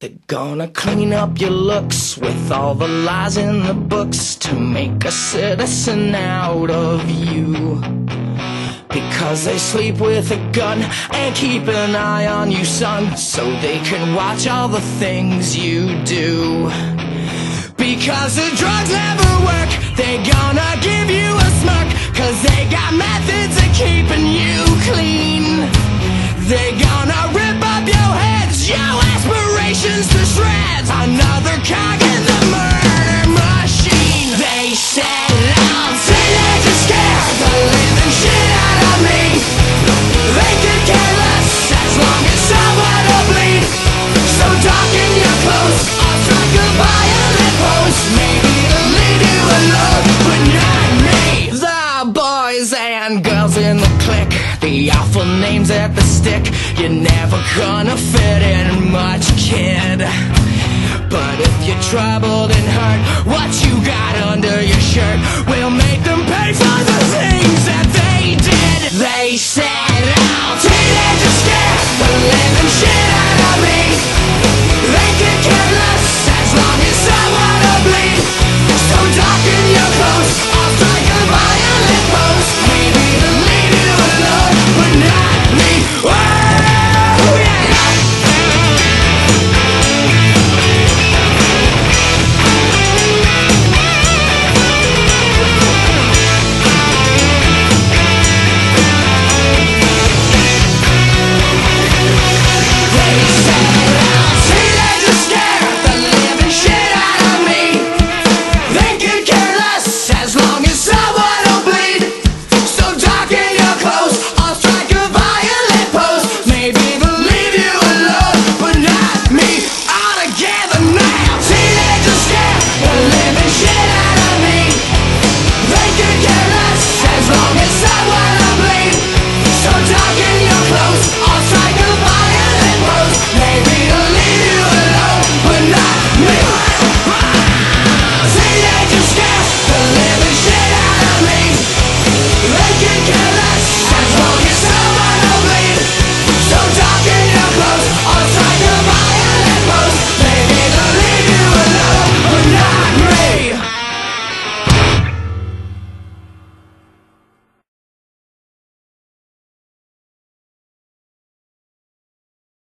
They're gonna clean up your looks with all the lies in the books to make a citizen out of you. Because they sleep with a gun and keep an eye on you, son, so they can watch all the things you do. Because the drugs never work, they gonna give you a smirk, cause they got methods of keeping you clean. They gonna rip up your heads, your aspirations to shreds, another cog in the murder machine. They said I'm teenage and scared the living shit out of me. They could care less as long as someone will bleed. So darken your clothes, or strike a violent pose, maybe to leave you alone, but not me. The boys and girls in the clique, the awful names at the stick. You're never gonna fit in much, kid. But if you're troubled and hurt, what you got under your shirt